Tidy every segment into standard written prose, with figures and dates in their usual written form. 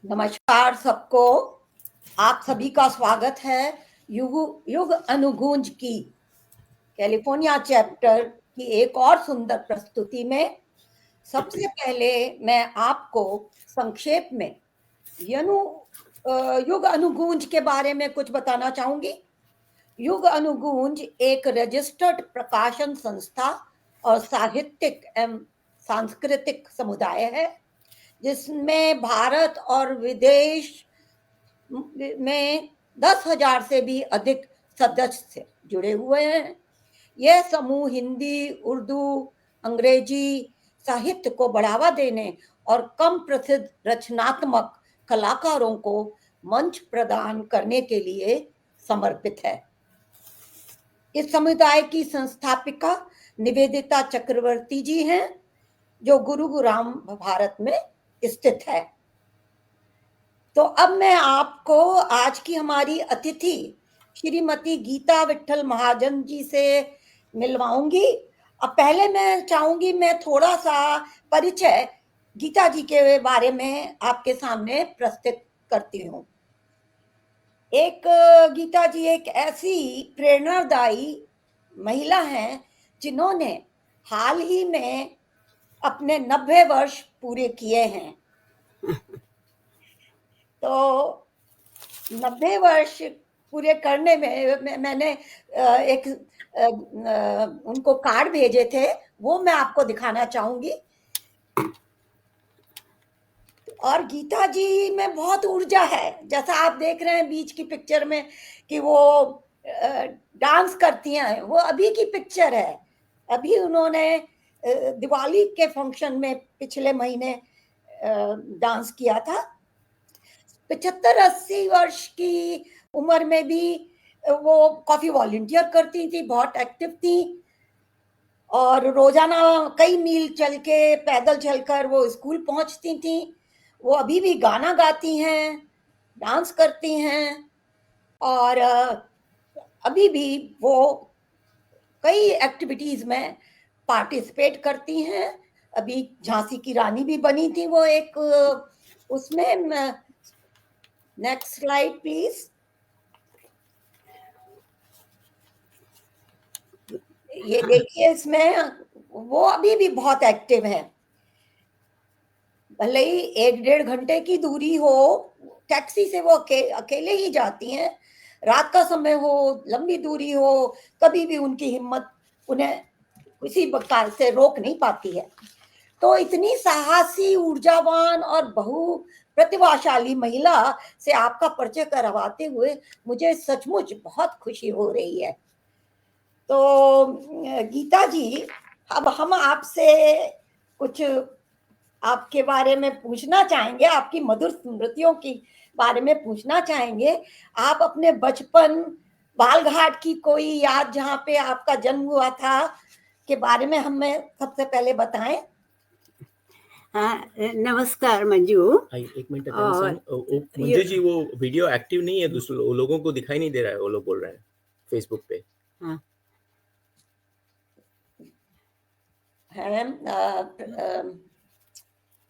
नमस्कार सबको। आप सभी का स्वागत है युग अनुगूंज की कैलिफोर्निया चैप्टर की एक और सुंदर प्रस्तुति में। सबसे पहले मैं आपको संक्षेप में युग अनुगूंज के बारे में कुछ बताना चाहूंगी। युग अनुगूंज एक रजिस्टर्ड प्रकाशन संस्था और साहित्यिक एवं सांस्कृतिक समुदाय है जिसमें भारत और विदेश में 10,000 से भी अधिक सदस्य जुड़े हुए हैं। यह समूह हिंदी, उर्दू, अंग्रेजी साहित्य को बढ़ावा देने और कम प्रसिद्ध रचनात्मक कलाकारों को मंच प्रदान करने के लिए समर्पित है। इस समुदाय की संस्थापिका निवेदिता चक्रवर्ती जी हैं, जो गुरुग्राम भारत में स्थित है। तो अब मैं आपको आज की हमारी अतिथि श्रीमती गीता विट्ठल महाजन जी से मिलवाऊंगी। अब पहले मैं चाहूंगी मैं थोड़ा सा परिचय गीता जी के बारे में आपके सामने प्रस्तुत करती हूँ। गीता जी एक ऐसी प्रेरणादायी महिला हैं जिन्होंने हाल ही में अपने 90 वर्ष पूरे किए हैं। तो 90 वर्ष पूरे करने में मैंने एक उनको कार्ड भेजे थे, वो मैं आपको दिखाना चाहूंगी। और गीता जी में बहुत ऊर्जा है, जैसा आप देख रहे हैं बीच की पिक्चर में कि वो डांस करती हैं। वो अभी की पिक्चर है, अभी उन्होंने दिवाली के फंक्शन में पिछले महीने डांस किया था। 75-80 वर्ष की उम्र में भी वो काफी वॉलंटियर करती थी, बहुत एक्टिव थी और रोजाना कई मील चल के, पैदल चलकर वो स्कूल पहुंचती थी। वो अभी भी गाना गाती हैं, डांस करती हैं और अभी भी वो कई एक्टिविटीज में पार्टिसिपेट करती हैं। अभी झांसी की रानी भी बनी थी वो एक उसमें। Next slide please. ये देखिए, इसमें वो अभी भी बहुत एक्टिव है। भले ही 1-1.5 घंटे की दूरी हो, टैक्सी से वो अकेले ही जाती हैं। रात का समय हो, लंबी दूरी हो, कभी भी उनकी हिम्मत उन्हें किसी प्रकार से रोक नहीं पाती है। तो इतनी साहसी, ऊर्जावान और बहु प्रतिभाशाली महिला से आपका परिचय करवाते हुए मुझे सचमुच बहुत खुशी हो रही है। तो गीता जी, अब हम आपसे कुछ आपके बारे में पूछना चाहेंगे, आपकी मधुर स्मृतियों की बारे में पूछना चाहेंगे। आप अपने बचपन, बालघाट की कोई याद जहाँ पे आपका जन्म हुआ था के बारे में हमें सबसे पहले बताएं। हाँ, नमस्कार मंजू। एक मिनट मंजू जी, वो वीडियो एक्टिव नहीं है, दूसरे लोगों को दिखाई नहीं दे रहा है। वो लोग बोल रहे हैं फेसबुक पे। हाँ,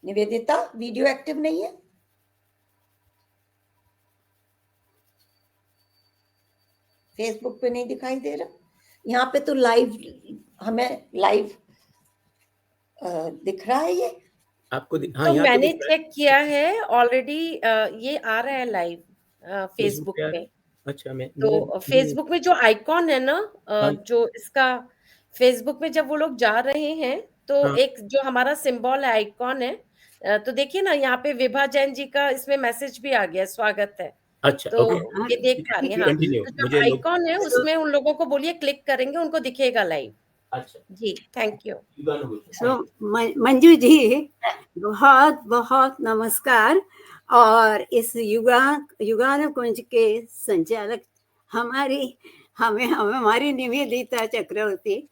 निवेदिता, वीडियो एक्टिव नहीं है। फेसबुक पे नहीं दिखाई दे रहा, यहाँ पे तो लाइव, हमें लाइव दिख रहा है। ये आपको हाँ, तो मैंने चेक किया है ऑलरेडी, ये आ रहा है लाइव फेसबुक पे। अच्छा, तो फेसबुक में जो आइकॉन है ना, जो इसका फेसबुक में जब वो लोग जा रहे हैं तो एक जो हमारा सिंबल है, आइकॉन है, तो देखिए ना, यहाँ पे विभा जैन जी का इसमें मैसेज भी आ गया, स्वागत है। अच्छा, तो ये देख पा रही हैं। हाँ, तो जो आइकॉन है उसमें उन लोगों को बोलिए क्लिक करेंगे, उनको दिखेगा लाइव। अच्छा जी, थैंक यू। मंजू जी, बहुत बहुत नमस्कार। और इस युगानुकुंज के संचालक हमारी निवेदिता चक्रवर्ती,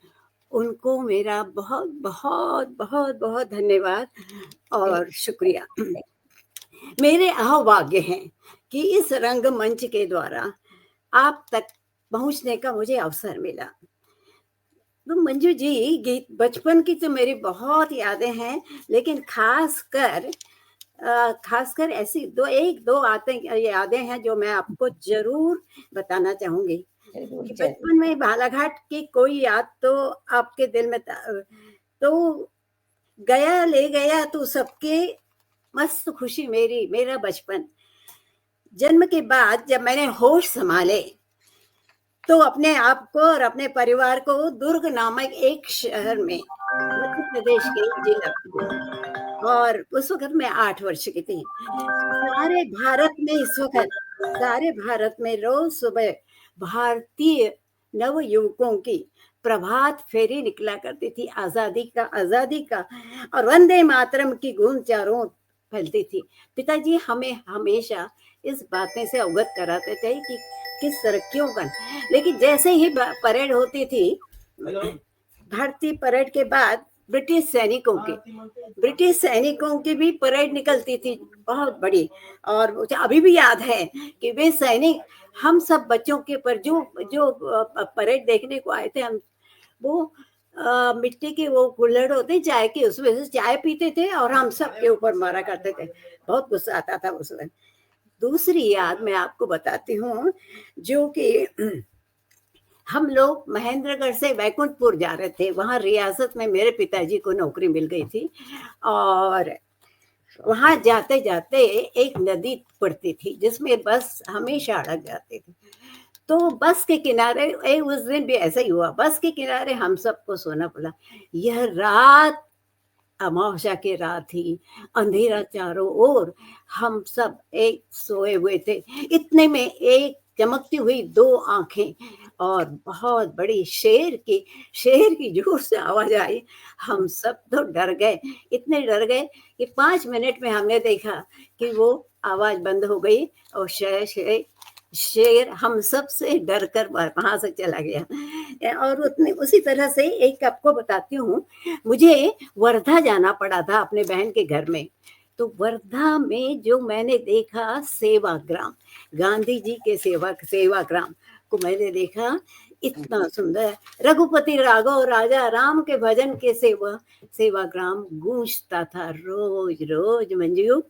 उनको मेरा बहुत बहुत बहुत बहुत धन्यवाद और शुक्रिया। मेरे अहोभाग्य हैं कि इस रंगमंच के द्वारा आप तक पहुंचने का मुझे अवसर मिला। तो मंजू जी, बचपन की तो मेरी बहुत यादें हैं, लेकिन खास कर खासकर ऐसी एक दो यादें हैं जो मैं आपको जरूर बताना चाहूंगी जरूर कि जरूर। बचपन में बालाघाट की कोई याद तो आपके दिल में तो गया ले गया तो सबके मस्त खुशी मेरा बचपन। जन्म के बाद जब मैंने होश संभाले तो अपने आप को और अपने परिवार को दुर्ग नामक एक शहर में मध्य प्रदेश के जिला में, और उस वक्त मैं 8 वर्ष की थी। सारे भारत में रोज सुबह भारतीय नव युवकों की प्रभात फेरी निकला करती थी, आजादी का और वंदे मातरम की गूंज चारों फैलती थी। पिताजी हमें हमेशा इस बातें से अवगत कराते थे कि किस तरह क्यों कर, लेकिन जैसे ही परेड होती थी, भारतीय परेड के बाद ब्रिटिश सैनिकों की भी परेड निकलती थी बहुत बड़ी। और मुझे अभी भी याद है कि वे सैनिक हम सब बच्चों के पर जो परेड देखने को आए थे, हम वो मिट्टी के वो कुल्हड़ होते चाय के, उसमें से चाय पीते थे और हम सब के ऊपर मारा करते थे। बहुत गुस्सा आता था उस वक्त। दूसरी याद मैं आपको बताती हूँ, जो कि हम लोग महेंद्रगढ़ से बैकुंठपुर जा रहे थे। वहाँ रियासत में मेरे पिताजी को नौकरी मिल गई थी और वहाँ जाते जाते एक नदी पड़ती थी जिसमें बस हमेशा अड़क जाती थी। तो बस के किनारे उस दिन भी ऐसा ही हुआ, बस के किनारे हम सबको सोना पड़ा। यह रात अमावस्या की रात थी, अंधेरा चारों ओर, हम सब एक सोए हुए थे। इतने में एक चमकती हुई 2 आंखें और बहुत बड़ी शेर की जोर से आवाज आई। हम सब तो डर गए, इतने डर गए कि 5 मिनट में हमने देखा कि वो आवाज बंद हो गई और शेर हम सब से डर कर वहां से चला गया। और उसी तरह से एक आपको बताती हूँ, मुझे वर्धा जाना पड़ा था अपने बहन के घर में। तो वर्धा में जो मैंने देखा सेवाग्राम, गांधी जी के सेवाग्राम को मैंने देखा, इतना सुंदर। रघुपति राघव राजा राम के भजन के सेवाग्राम गूंजता था रोज रोज। मंजू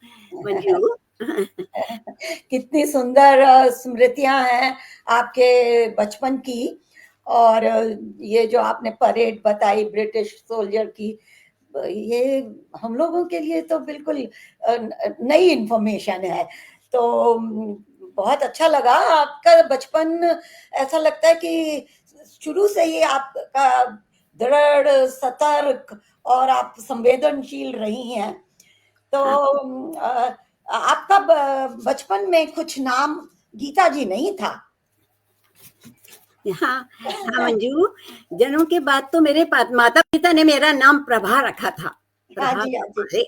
कितनी सुंदर स्मृतियां हैं आपके बचपन की। और ये जो आपने परेड बताई ब्रिटिश सोल्जर की, ये हम लोगों के लिए तो बिल्कुल नई इंफॉर्मेशन है। तो बहुत अच्छा लगा आपका बचपन। ऐसा लगता है कि शुरू से ही आपका दृढ़, सतर्क और आप संवेदनशील रही हैं। तो आपका बचपन में कुछ नाम गीता जी नहीं था? हाँ मंजू, जन्म के बाद तो मेरे माता पिता ने मेरा नाम प्रभा रखा था। हाँ जी, हाँ जी।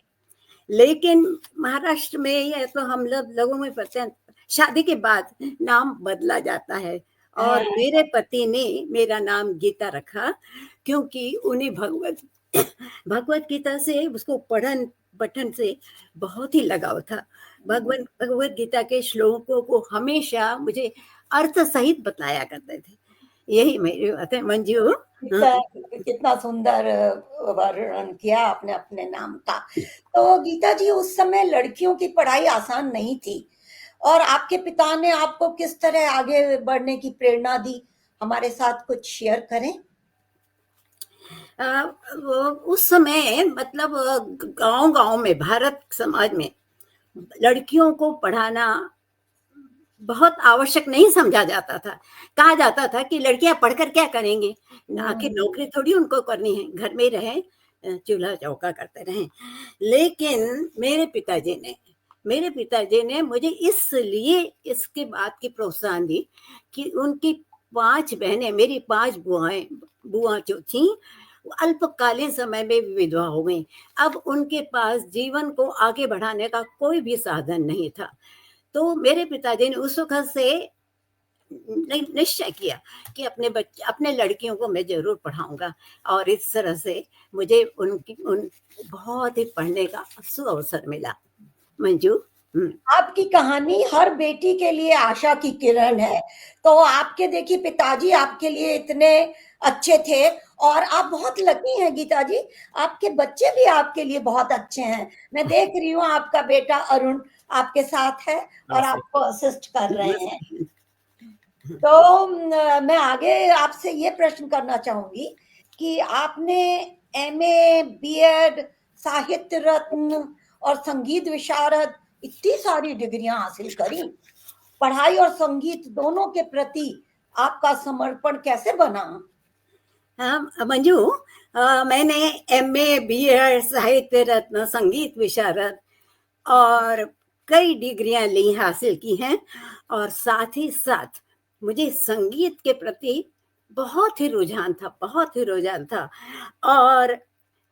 लेकिन महाराष्ट्र में ये तो हम लोगों में पता है, शादी के बाद नाम बदला जाता है। और मेरे पति ने मेरा नाम गीता रखा क्योंकि उन्हें भगवत गीता से, उसको पठन से बहुत ही लगाव था। भगवत गीता के श्लोकों को हमेशा मुझे अर्थ सहित बताया करते थे। यही मेरी बात है मंजू। कितना सुंदर वर्णन किया आपने अपने नाम का। तो गीता जी, उस समय लड़कियों की पढ़ाई आसान नहीं थी और आपके पिता ने आपको किस तरह आगे बढ़ने की प्रेरणा दी, हमारे साथ कुछ शेयर करें। उस समय मतलब गांव में, भारत समाज में लड़कियों को पढ़ाना बहुत आवश्यक नहीं समझा जाता था। कहा जाता था कि लड़कियां पढ़कर क्या करेंगी, आखिर नौकरी थोड़ी उनको करनी है, घर में रहे, चूल्हा चौका करते रहें। लेकिन मेरे पिताजी ने मुझे इसलिए इसके बाद की प्रोत्साहन दी कि उनकी 5 बहनें, मेरी 5 बुआ जो थी, अल्पकालीन समय में विधवा हो गई। अब उनके पास जीवन को आगे बढ़ाने का कोई भी साधन नहीं था। तो मेरे पिताजी ने उस वक्त से निश्चय किया कि अपने लड़कियों को मैं जरूर पढ़ाऊंगा। और इस तरह से मुझे बहुत ही पढ़ने का सुअवसर मिला। मंजू, आपकी कहानी हर बेटी के लिए आशा की किरण है। तो आपके देखिए पिताजी आपके लिए इतने अच्छे थे और आप बहुत लकी हैं गीता जी, आपके बच्चे भी आपके लिए बहुत अच्छे हैं। मैं देख रही हूँ आपका बेटा अरुण आपके साथ है और आपको असिस्ट कर रहे हैं। तो मैं आगे आपसे ये प्रश्न करना चाहूंगी कि आपने एमए, बीएड, साहित्य रत्न और संगीत विशारद इतनी सारी डिग्रियां हासिल करी, पढ़ाई और संगीत दोनों के प्रति आपका समर्पण कैसे बना? हाँ मंजू, मैंने एमए, बीएड, साहित्य रत्न, संगीत विशारद और कई डिग्रियां ली, हासिल की हैं। और साथ ही साथ मुझे संगीत के प्रति बहुत ही रुझान था, बहुत ही रुझान था। और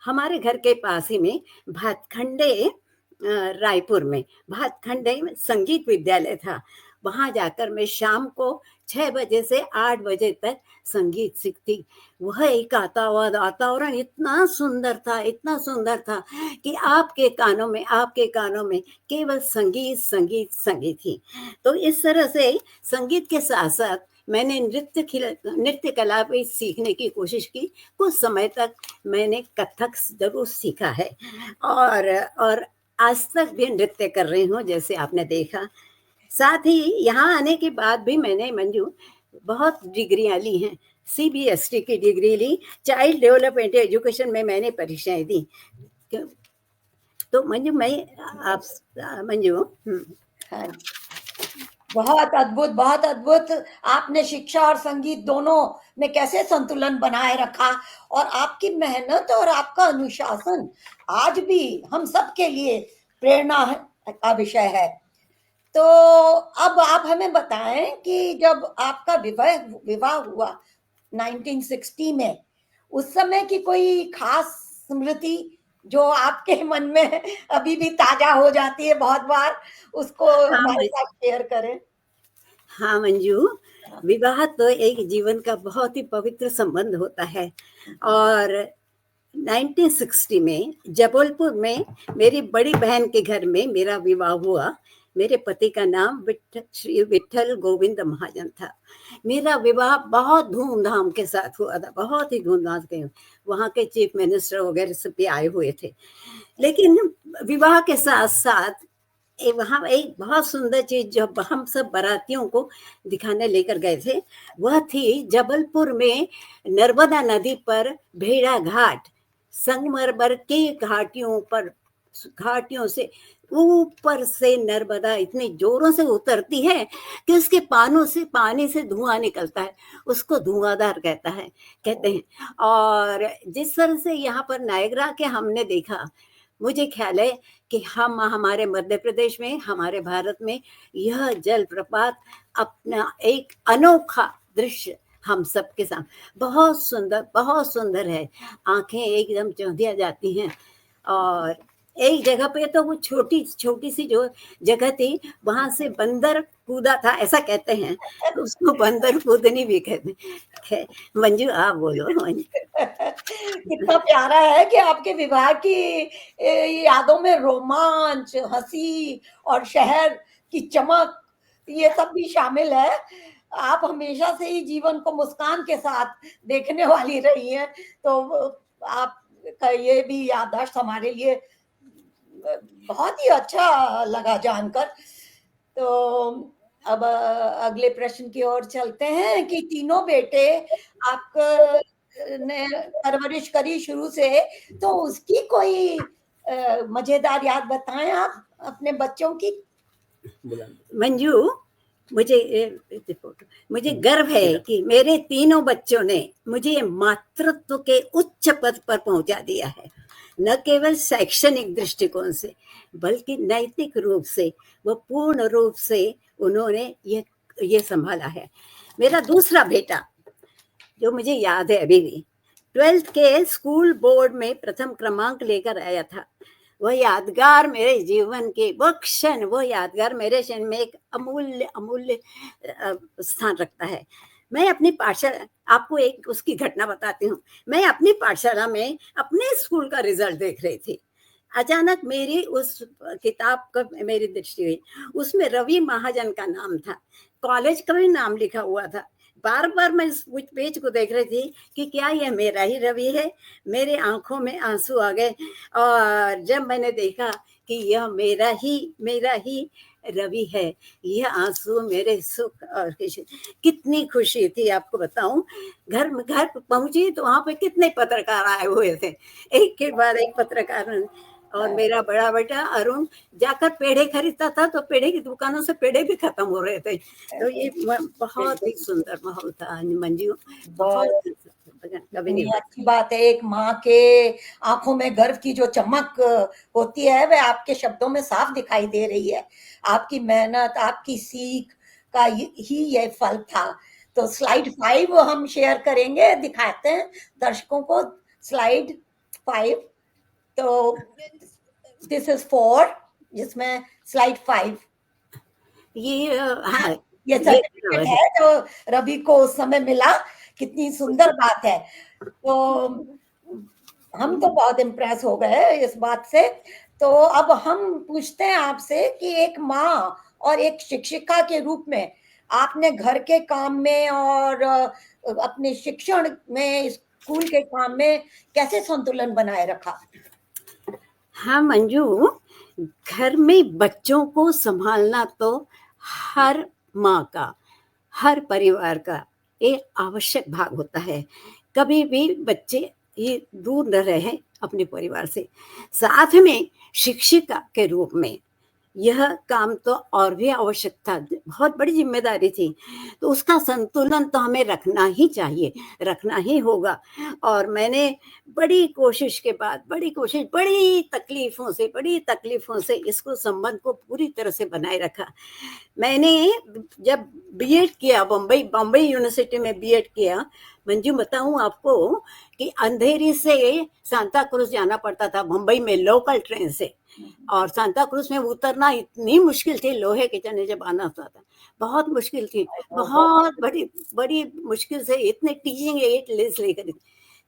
हमारे घर के पास ही में भातखंडे, रायपुर में भातखंडे में संगीत विद्यालय था। वहां जाकर मैं शाम को 6 बजे से 8 बजे तक संगीत सीखती। वह एक वातावरण इतना सुंदर था, इतना सुंदर था कि आपके कानों में केवल संगीत संगीत संगीत ही। तो इस तरह से संगीत के साथ साथ मैंने नृत्य कला भी सीखने की कोशिश की। कुछ समय तक मैंने कथक जरूर सीखा है और आज तक भी नृत्य कर रही हूँ, जैसे आपने देखा। साथ ही यहाँ आने के बाद भी मैंने मंजू बहुत डिग्रियां ली हैं। CBST की डिग्री ली, चाइल्ड डेवलपमेंट एजुकेशन में मैंने परीक्षाएं दी। तो मंजू मंजू हाँ, बहुत अद्भुत, बहुत अद्भुत। आपने शिक्षा और संगीत दोनों में कैसे संतुलन बनाए रखा, और आपकी मेहनत और आपका अनुशासन आज भी हम सब के लिए प्रेरणा का विषय है। तो अब आप हमें बताएं कि जब आपका विवाह हुआ 1960 में, उस समय की कोई खास स्मृति जो आपके मन में अभी भी ताजा हो जाती है बहुत बार, उसको हमारे साथ शेयर करें। हाँ मंजू, विवाह तो एक जीवन का बहुत ही पवित्र संबंध होता है। और 1960 में जबलपुर में मेरी बड़ी बहन के घर में मेरा विवाह हुआ। मेरे पति का नाम श्री विठल गोविंद महाजन था। मेरा विवाह बहुत धूमधाम के साथ हुआ था, बहुत ही धूमधाम के। वहाँ के चीफ मिनिस्टर वगैरह सब भी आए हुए थे। लेकिन विवाह के साथ साथ वहाँ एक बहुत सुंदर चीज जो हम सब बारातियों को दिखाने लेकर गए थे, वह थी जबलपुर में नर्मदा नदी पर भेड़ा घाट, संगमरमर के घाटियों से ऊपर से नर्मदा इतनी जोरों से उतरती है कि उसके पानी से धुआं निकलता है। उसको धुआंधार कहते हैं। और जिस तरह से यहाँ पर नायग्रा के हमने देखा, मुझे ख्याल है कि हमारे मध्य प्रदेश में, हमारे भारत में यह जलप्रपात अपना एक अनोखा दृश्य हम सबके सामने बहुत सुंदर है। आंखें एकदम चौंधिया जाती हैं। और एक जगह पे तो वो छोटी सी जो जगह थी, वहां से बंदर कूदा था, ऐसा कहते हैं, तो उसको बंदर कूदनी भी कहते हैं। मंजू आप बोलो। कितना प्यारा है कि आपके विवाह की यादों में रोमांच, हंसी और शहर की चमक, ये सब भी शामिल है। आप हमेशा से ही जीवन को मुस्कान के साथ देखने वाली रही हैं, तो आपका ये भी याददाश्त हमारे लिए बहुत ही अच्छा लगा जानकर। तो अब अगले प्रश्न की ओर चलते हैं कि तीनों बेटे आपने परवरिश करी शुरू से, तो उसकी कोई मजेदार याद बताएं आप अपने बच्चों की। मंजू, मुझे गर्व है कि मेरे तीनों बच्चों ने मुझे मातृत्व के उच्च पद पर पहुंचा दिया है। न केवल शैक्षणिक दृष्टिकोण से, बल्कि नैतिक रूप से, वो पूर्ण रूप से उन्होंने ये संभाला है। मेरा दूसरा बेटा, जो मुझे याद है अभी भी, 12th के स्कूल बोर्ड में प्रथम क्रमांक लेकर आया था। वह यादगार मेरे जीवन के वो यादगार मेरे जीवन में एक अमूल्य स्थान रखता है। मैं अपनी पाठशाला, आपको एक उसकी घटना बताती हूँ। मैं अपनी पाठशाला में अपने स्कूल का रिजल्ट देख रही थी। अचानक मेरी उस किताब का मेरी दृष्टि हुई। उसमें रवि महाजन का नाम था, कॉलेज का भी नाम लिखा हुआ था। बार बार मैं इस पेज को देख रही थी कि क्या यह मेरा ही रवि है। मेरे आंखों में आंसू आ गए और जब मैंने देखा कि यह मेरा ही रवि है, यह आंसू मेरे सुख और कितनी खुशी थी आपको बताऊं। घर पहुंची तो वहां पे कितने पत्रकार आए हुए थे, एक के बाद एक पत्रकार। और मेरा बड़ा बेटा अरुण जाकर पेड़े खरीदता था तो पेड़े की दुकानों से पेड़े भी खत्म हो रहे थे। तो ये बहुत ही सुंदर माहौल था मंजू, बहुत कभी नहीं। अच्छी बात है। एक माँ के आंखों में गर्व की जो चमक होती है वह आपके शब्दों में साफ दिखाई दे रही है। आपकी मेहनत, आपकी सीख का ही ये फल था। तो स्लाइड 5 हम शेयर करेंगे, दिखाते हैं दर्शकों को स्लाइड 5। तो दिस इज 4, जिसमें स्लाइड 5 ये हाँ, ये सर्टिफिकेट है जो रवि को उस समय मिला। कितनी सुंदर बात है। तो हम तो बहुत इम्प्रेस हो गए इस बात से। तो अब हम पूछते हैं आपसे कि एक माँ और एक शिक्षिका के रूप में आपने घर के काम में और अपने शिक्षण में, स्कूल के काम में कैसे संतुलन बनाए रखा? हाँ मंजू, घर में बच्चों को संभालना तो हर माँ का, हर परिवार का एक आवश्यक भाग होता है। कभी भी बच्चे ये दूर न रहे अपने परिवार से। साथ में शिक्षिका के रूप में यह काम तो और भी आवश्यक था, बहुत बड़ी जिम्मेदारी थी। तो उसका संतुलन तो हमें रखना ही चाहिए, रखना ही होगा। और मैंने बड़ी कोशिश के बाद, बड़ी तकलीफों से इसको संबंध को पूरी तरह से बनाए रखा। मैंने जब बीएड किया, बम्बई यूनिवर्सिटी में बीएड किया, मंजू बताऊं आपको कि अंधेरी से सांता क्रूज जाना पड़ता था बम्बई में लोकल ट्रेन से। और सांता क्रूज में उतरना इतनी मुश्किल थी, लोहे के चने जब आना होता था, बहुत मुश्किल थी, बहुत बड़ी मुश्किल से इतने टीचिंग एड लेकर।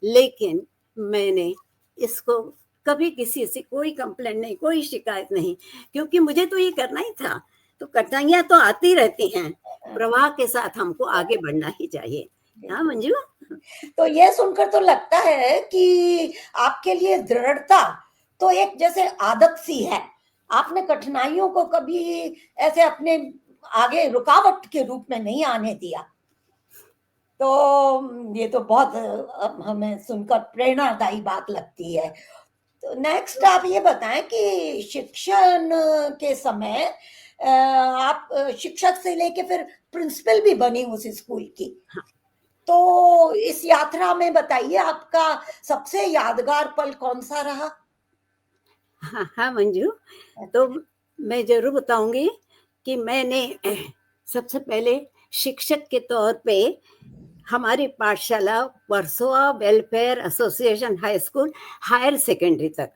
लेकिन मैंने इसको कभी किसी से कोई कंप्लेंट नहीं, कोई शिकायत नहीं, क्योंकि मुझे तो ये करना ही था। तो कठिनाइयां तो आती रहती हैं, प्रवाह के साथ हमको आगे बढ़ना ही चाहिए। हाँ मंजू। तो ये सुनकर तो लगता है कि आपके लिए दृढ़ता तो एक जैसे आदत सी है। आपने कठिनाइयों को कभी ऐसे अपने आगे रुकावट के रूप में नहीं आने दिया। तो ये तो बहुत हमें सुनकर प्रेरणादायी बात लगती है। तो नेक्स्ट आप ये बताएं कि शिक्षण के समय आप शिक्षक से लेके फिर प्रिंसिपल भी बनी उस स्कूल की। तो इस यात्रा में बताइए आपका सबसे यादगार पल कौन सा रहा? हाँ मंजू, तो मैं जरूर बताऊंगी कि मैंने सबसे पहले शिक्षक के तौर पे हमारी पाठशाला Versova welfare association high school higher secondary तक,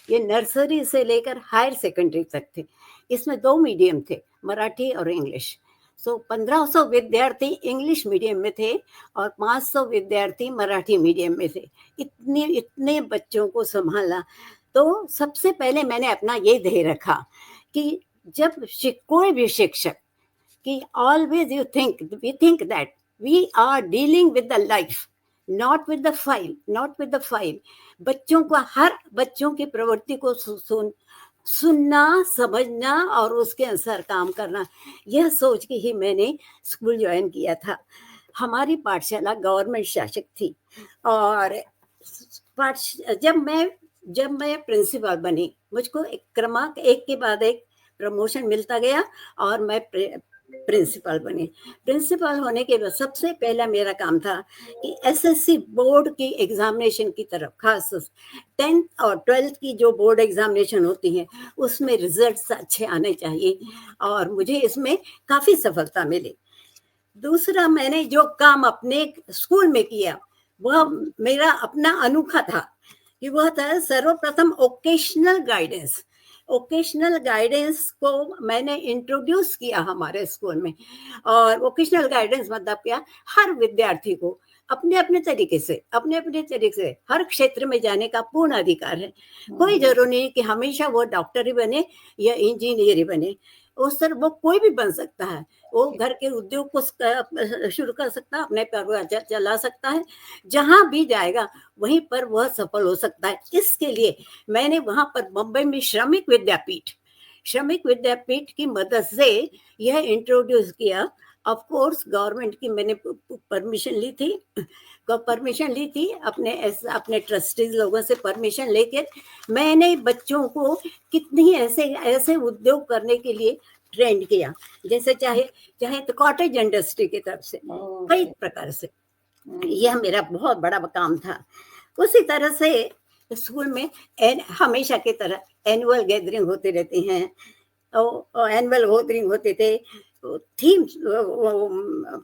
ये नर्सरी से लेकर हायर सेकेंडरी तक थे। इसमें 2 मीडियम थे, मराठी और इंग्लिश। 1500 विद्यार्थी इंग्लिश मीडियम में थे और 500 विद्यार्थी मराठी मीडियम में थे। इतने बच्चों को संभाला। तो सबसे पहले मैंने अपना ये ध्येय रखा कि जब कोई भी शिक्षक, कि always we think that we are dealing with the life, not with the file. बच्चों को, हर बच्चों की प्रवृत्ति को सुनना, समझना और उसके अनुसार काम करना, यह सोच के ही मैंने स्कूल ज्वाइन किया था। हमारी पाठशाला गवर्नमेंट शासित थी और जब मैं प्रिंसिपल बनी, मुझको एक के बाद एक प्रमोशन मिलता गया और मैं प्रिंसिपल बनी। प्रिंसिपल होने के बाद सबसे पहला मेरा काम था कि एसएससी बोर्ड की एग्जामिनेशन की तरफ, खास 10th और 12th की जो बोर्ड एग्जामिनेशन होती है उसमें रिजल्ट्स अच्छे आने चाहिए और मुझे इसमें काफ़ी सफलता मिली। दूसरा, मैंने जो काम अपने स्कूल में किया वह मेरा अपना अनोखा था कि वह था सर्वप्रथम ओकेशनल गाइडेंस को मैंने इंट्रोड्यूस किया हमारे स्कूल में। और वोकेशनल गाइडेंस मतलब क्या, हर विद्यार्थी को अपने अपने तरीके से हर क्षेत्र में जाने का पूर्ण अधिकार है। कोई जरूरी नहीं कि हमेशा वो डॉक्टर ही बने या इंजीनियर ही बने। उस तरह वो कोई भी बन सकता है, वो घर के उद्योग को शुरू कर सकता है, अपने परिवार चला सकता है, जहाँ भी जाएगा वहीं पर वह सफल हो सकता है। इसके लिए मैंने वहां पर बम्बई में श्रमिक विद्यापीठ की मदद से यह इंट्रोड्यूस किया। ऑफ कोर्स गवर्नमेंट की मैंने परमिशन ली थी अपने ट्रस्टीज लोगों से परमिशन लेकर मैंने बच्चों को कितनी ऐसे उद्योग करने के लिए ट्रेंड किया, जैसे चाहे तो कॉटेज इंडस्ट्री की तरफ से कई प्रकार से। यह मेरा बहुत बड़ा काम था। उसी तरह से स्कूल में हमेशा की तरह एनुअल गैदरिंग होते रहते हैं, एनुअल गैदरिंग होते थे, थीम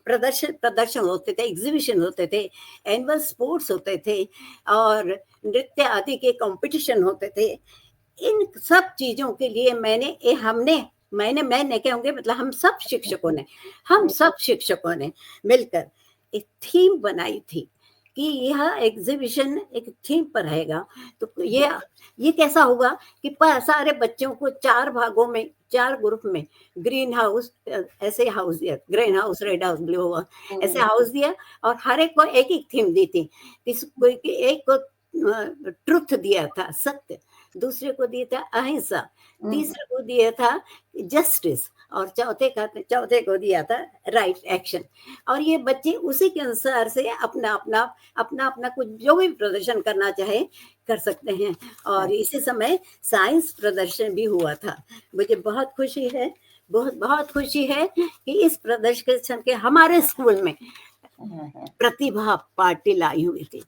प्रदर्शन होते थे, एग्जीबिशन होते थे, एनुअल स्पोर्ट्स होते थे और नृत्य आदि के कंपटीशन होते थे। इन सब चीजों के लिए मैंने कहूँगी मतलब हम सब शिक्षकों ने मिलकर एक थीम बनाई थी कि यह एग्जीबिशन एक थीम पर रहेगा। तो ये कैसा होगा कि सारे बच्चों को 4 भागों में, 4 ग्रुप में ग्रीन हाउस, ऐसे हाउस दिया, green house, red house, blue house, ऐसे हाउस दिया और हर एक को एक थीम दी थी। एक को ट्रुथ दिया था, सत्य, दूसरे को दिया था अहिंसा, तीसरे को दिया था जस्टिस और चौथे को दिया था राइट एक्शन। और ये बच्चे उसी के अनुसार से अपना कुछ जो भी प्रदर्शन करना चाहे कर सकते हैं। और इसी समय साइंस प्रदर्शन भी हुआ था। मुझे बहुत खुशी है कि इस प्रदर्शन के हमारे स्कूल में प्रतिभा पाटिल आई हुई थी,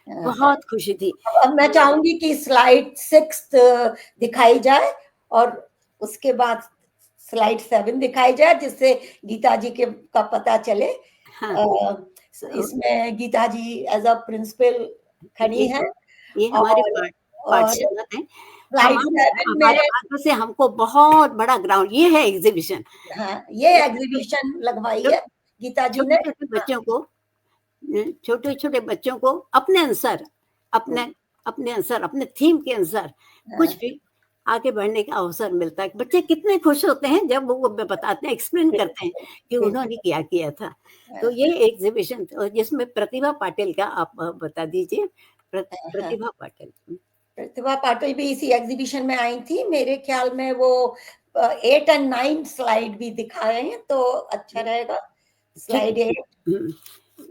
बहुत खुशी थी। अब मैं चाहूंगी कि स्लाइड 6 दिखाई जाए और उसके बाद स्लाइड 7 दिखाई जाए, जिससे गीता जी का पता चले। इसमें गीता जी एज अ प्रिंसिपल खड़ी है। ये हमारे पाठशाला है। हमारे हाथों से हमको बहुत बड़ा ग्राउंड, ये है एग्जीबिशन। हाँ, ये एग्जीबिशन लगवाई है गीता जी ने। छोटे बच्चों को अपने अनुसार, अपने थीम के अनुसार कुछ भी आगे बढ़ने का अवसर मिलता है। बच्चे कितने खुश होते हैं जब वो बताते हैं, एक्सप्लेन करते हैं कि उन्होंने क्या किया था। तो ये एग्जीबिशन जिसमें प्रतिभा पाटिल का आप बता दीजिए। प्रतिभा पाटिल भी इसी एग्जीबिशन में आई थी। मेरे ख्याल में वो 8 और 9 स्लाइड भी दिखाए हैं, तो अच्छा रहेगा। स्लाइड 8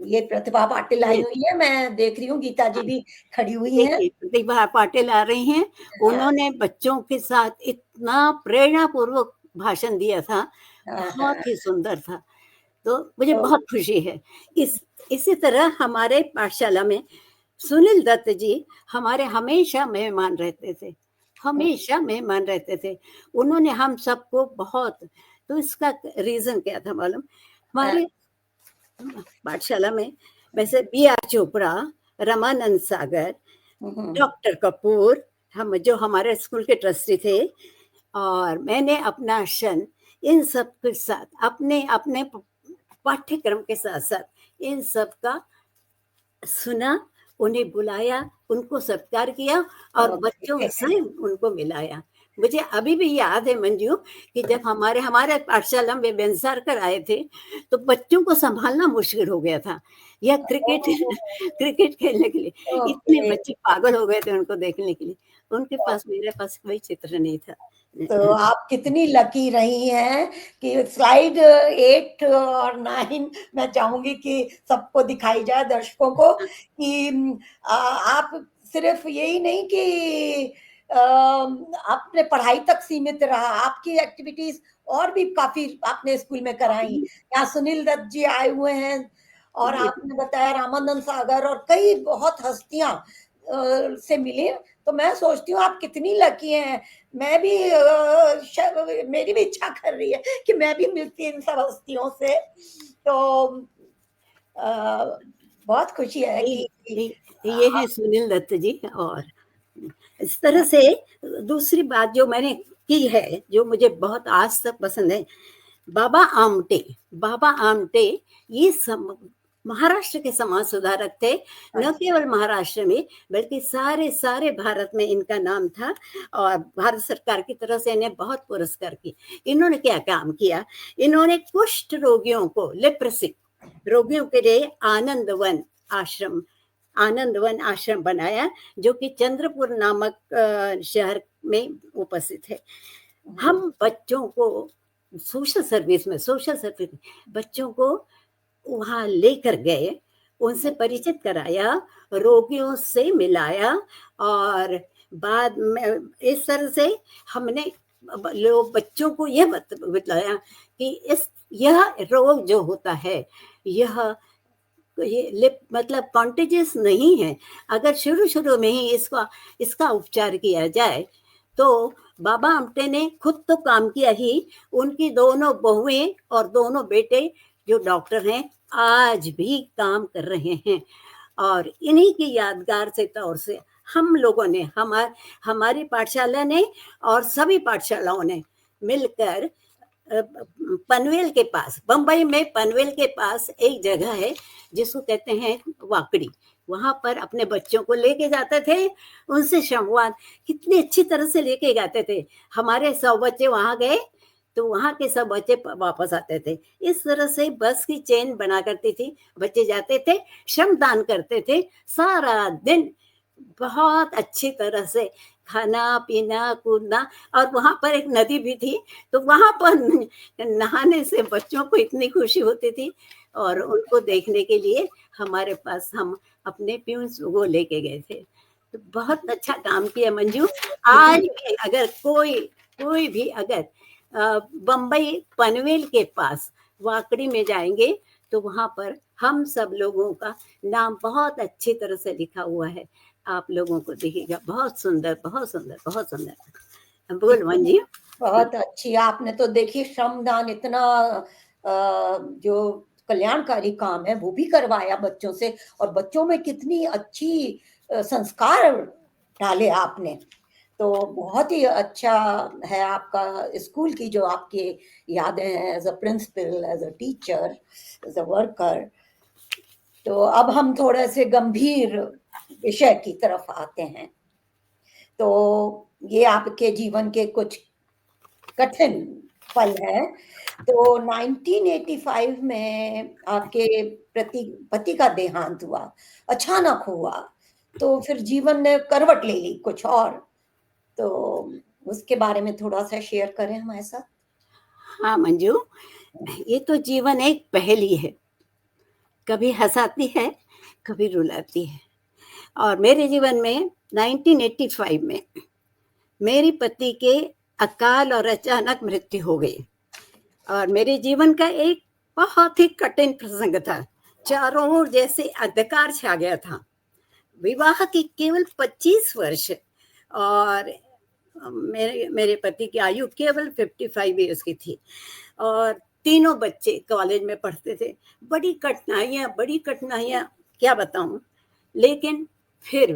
ये प्रतिभा पाटिल आई हुई है, मैं देख रही हूँ गीता जी भी खड़ी हुई हैं। प्रतिभा पाटिल आ रही हैं। उन्होंने बच्चों के साथ इतना प्रेरणापूर्वक भाषण दिया था, बहुत ही सुंदर था। तो मुझे बहुत खुशी है। इसी तरह हमारे पाठशाला में सुनील दत्त जी हमारे हमेशा मेहमान रहते थे। उन्होंने हम सबको बहुत, तो इसका रीजन क्या था मालूम? हमारे पाठशाला में वैसे B.R. चोपड़ा, रमानंद सागर, डॉक्टर कपूर, हम जो हमारे स्कूल के ट्रस्टी थे, और मैंने अपना शन इन सब के साथ अपने पाठ्यक्रम के साथ इन सब का सुना, उन्हें बुलाया, उनको सत्कार किया और बच्चों से उनको मिलाया। मुझे अभी भी याद है मंजू कि जब हमारे पाठशाला में बेंसारकर आए थे तो बच्चों को संभालना मुश्किल हो गया था। यह क्रिकेट खेलने के लिए इतने बच्चे पागल हो गए थे उनको देखने के लिए। उनके पास, मेरे पास कोई चित्र नहीं था। तो आप कितनी लकी रही हैं कि स्लाइड 8 और 9 मैं चाहूंगी कि सबको दिखाई जाए, दर्शकों को, कि आप सिर्फ यही नहीं कि आपने पढ़ाई तक सीमित रहा, आपकी एक्टिविटीज और भी काफी आपने स्कूल में कराई। यहाँ सुनील दत्त जी आए हुए हैं और आपने बताया रामानंद सागर और कई बहुत हस्तियां से मिली। तो मैं सोचती हूँ आप कितनी लकी हैं। मैं भी मेरी भी इच्छा कर रही है कि मैं भी मिलती इन सब हस्तियों से। तो बहुत खुशी है कि ये है सुनील दत्त जी। और इस तरह से दूसरी बात जो मैंने की है, जो मुझे बहुत आज तक पसंद है, बाबा आमटे ये सब महाराष्ट्र के समाज सुधारक थे, न केवल महाराष्ट्र में बल्कि सारे भारत में इनका नाम था, और भारत सरकार की तरफ से इन्हें बहुत पुरस्कार की। इन्होंने क्या काम किया, इन्होंने कुष्ठ रोगियों को, लेप्रेसी रोगियों के लिए आनंदवन आश्रम बनाया, जो कि चंद्रपुर नामक शहर में उपस्थित है। हम बच्चों को सोशल सर्विस बच्चों को वहां लेकर गए, उनसे परिचित कराया, रोगियों से मिलाया, और बाद में इस तरह से हमने लोग बच्चों को यह बताया कि यह रोग जो होता है ये मतलब कॉन्टेजियस नहीं है। अगर शुरू में ही इसका उपचार किया जाए तो बाबा आमटे ने खुद तो काम किया ही, उनकी दोनों बहुएं और दोनों बेटे जो डॉक्टर हैं आज भी काम कर रहे हैं। और इन्हीं की यादगार से तौर से हम लोगों ने, हमारी पाठशाला ने और सभी पाठशालाओं ने मिलकर पनवेल के पास, बंबई में पनवेल के पास एक जगह है जिसको कहते हैं वाकड़ी, वहां पर अपने बच्चों को लेके जाते थे, उनसे संवाद कितनी अच्छी तरह से लेके जाते थे। हमारे 100 बच्चे वहां गए तो वहां के सब बच्चे वापस आते थे। इस तरह से बस की चेन बना करती थी, बच्चे जाते थे, श्रमदान करते थे, सारा दिन बहुत अच्छी तरह से खाना पीना कूदना। और वहां पर एक नदी भी थी, तो वहां पर नहाने से बच्चों को इतनी खुशी होती थी, और उनको देखने के लिए हमारे पास हम अपने प्यून्स को लेके गए थे। तो बहुत अच्छा काम किया मंजू। आज भी अगर कोई भी अगर बंबई पनवेल के पास वाकड़ी में जाएंगे तो वहां पर हम सब लोगों का नाम बहुत अच्छी तरह से लिखा हुआ है, आप लोगों को दिखेगा। बहुत सुंदर, बहुत सुंदर, बहुत सुंदर। बोल मंजी। बहुत अच्छी। आपने तो देखिए श्रमदान इतना जो कल्याणकारी काम है वो भी करवाया बच्चों से, और बच्चों में कितनी अच्छी संस्कार डाले आपने। तो बहुत ही अच्छा है आपका स्कूल की जो आपकी यादें हैं, as a principal, as a teacher, as a worker. तो अब हम थोड़े से गंभीर विषय की तरफ आते हैं। तो ये आपके जीवन के कुछ कठिन पल है। तो 1985 में आपके पति का देहांत हुआ, अचानक हुआ, तो फिर जीवन ने करवट ले ली कुछ और। तो उसके बारे में थोड़ा सा शेयर करें हमारे साथ। हाँ मंजू, ये तो जीवन एक पहेली है, कभी हंसाती है कभी रुलाती है। और मेरे जीवन में 1985 में मेरे पति के अकाल और अचानक मृत्यु हो गई, और मेरे जीवन का एक बहुत ही कठिन प्रसंग था। चारों ओर जैसे अंधकार छा गया था। विवाह के केवल 25 वर्ष और मेरे पति की आयु केवल 55 ईयर्स की थी, और तीनों बच्चे कॉलेज में पढ़ते थे। बड़ी कठिनाइयां क्या बताऊं, लेकिन फिर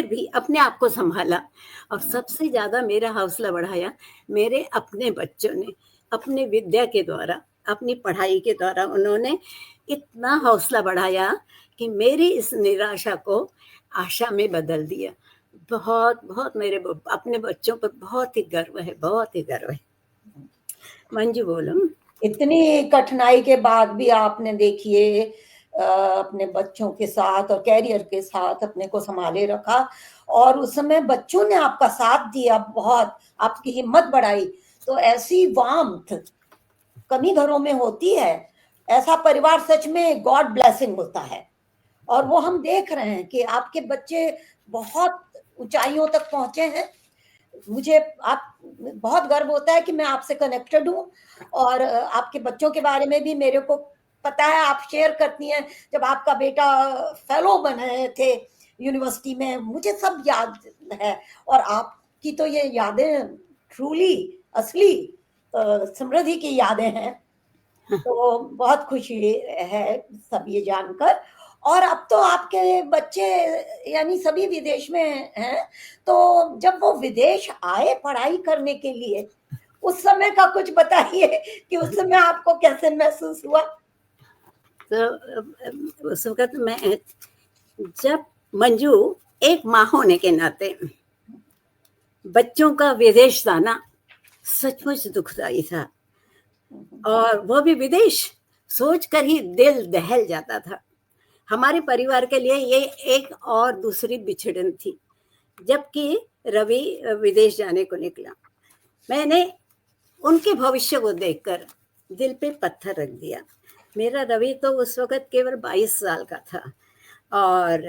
भी अपने आप को संभाला। और सबसे ज्यादा मेरा हौसला बढ़ाया मेरे अपने बच्चों ने, अपने विद्या के द्वारा, अपनी पढ़ाई के द्वारा उन्होंने इतना हौसला बढ़ाया कि मेरी इस निराशा को आशा में बदल दिया। बहुत मेरे अपने बच्चों पर बहुत ही गर्व है, बहुत ही गर्व है। मंजू बोलो। इतनी कठिनाई के बाद भी आपने देखिए अपने बच्चों के साथ और कैरियर के साथ अपने को संभाले रखा, और उस समय बच्चों ने आपका साथ दिया, बहुत आपकी हिम्मत बढ़ाई। तो ऐसी वार्मथ कमी घरों में होती है। ऐसा परिवार सच में गॉड ब्लेसिंग होता है, और वो हम देख रहे हैं कि आपके बच्चे बहुत ऊंचाइयों तक पहुंचे हैं। मुझे आप बहुत गर्व होता है कि मैं आपसे कनेक्टेड हूँ, और आपके बच्चों के बारे में भी मेरे को पता है, आप शेयर करती हैं। जब आपका बेटा फेलो बने थे यूनिवर्सिटी में, मुझे सब याद है। और आपकी तो ये यादें ट्रूली असली समृद्धि की यादें हैं। तो बहुत खुशी है सब ये जानकर। और अब तो आपके बच्चे यानी सभी विदेश में हैं, तो जब वो विदेश आए पढ़ाई करने के लिए, उस समय का कुछ बताइए कि उस समय आपको कैसे महसूस हुआ। तो उस वक़्त मैं, जब मंजू एक माँ होने के नाते बच्चों का विदेश जाना सचमुच दुखदाई था, और वो भी विदेश सोचकर ही दिल दहल जाता था। हमारे परिवार के लिए ये एक और दूसरी बिछड़न थी। जबकि रवि विदेश जाने को निकला, मैंने उनके भविष्य को देखकर दिल पे पत्थर रख दिया। मेरा रवि तो उस वक़्त केवल 22 साल का था, और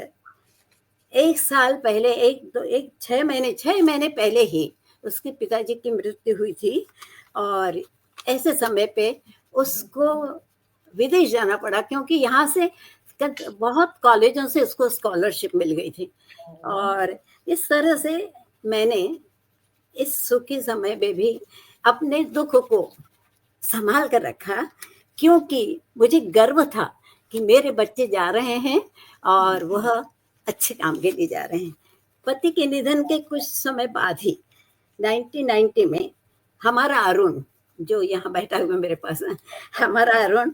1 साल पहले, 6 महीने पहले ही उसके पिताजी की मृत्यु हुई थी, और ऐसे समय पे उसको विदेश जाना पड़ा, क्योंकि यहाँ से बहुत कॉलेजों से उसको स्कॉलरशिप मिल गई थी। और इस तरह से मैंने इस सुखी समय में भी अपने दुख को संभाल कर रखा, क्योंकि मुझे गर्व था कि मेरे बच्चे जा रहे हैं और वह अच्छे काम के लिए जा रहे हैं। पति के निधन के कुछ समय बाद ही 1990 में हमारा अरुण, जो यहाँ बैठा हुआ मेरे पास है, हमारा अरुण,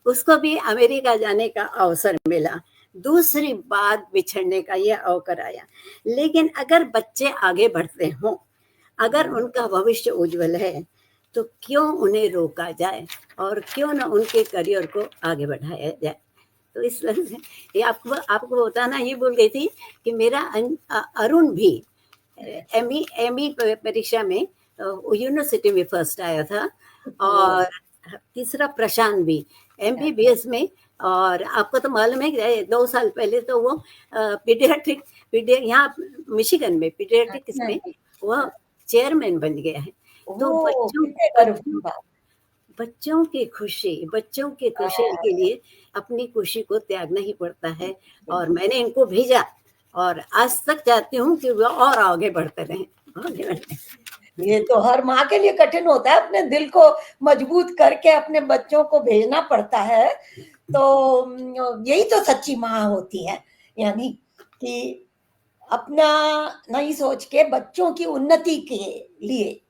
उसको भी अमेरिका जाने का अवसर मिला। दूसरी बार बिछड़ने का यह अवसर आया। लेकिन अगर बच्चे आगे बढ़ते हों, अगर उनका भविष्य उज्जवल है, तो क्यों उन्हें रोका जाए, और क्यों ना उनके करियर को आगे बढ़ाया जाए। तो इस तरह से ये आपको बताना ये भूल गई थी कि मेरा अरुण भी एमई परीक्षा में यूनिवर्सिटी में फर्स्ट आया था, और तीसरा प्रशांत भी MBBS में। और आपको तो मालूम है कि 2 साल पहले तो वो पीडियाट्रिक यहाँ मिशिगन में पीडियाट्रिक्स में वह चेयरमैन बन गया है। तो बच्चों की खुशी के लिए अपनी खुशी को त्यागना ही पड़ता है। और मैंने इनको भेजा, और आज तक चाहती हूँ कि वो और आगे बढ़ते रहें। ये तो हर माँ के लिए कठिन होता है, अपने दिल को मजबूत करके अपने बच्चों को भेजना पड़ता है। तो यही तो सच्ची माँ होती है, यानी कि अपना नहीं सोच के बच्चों की उन्नति के लिए,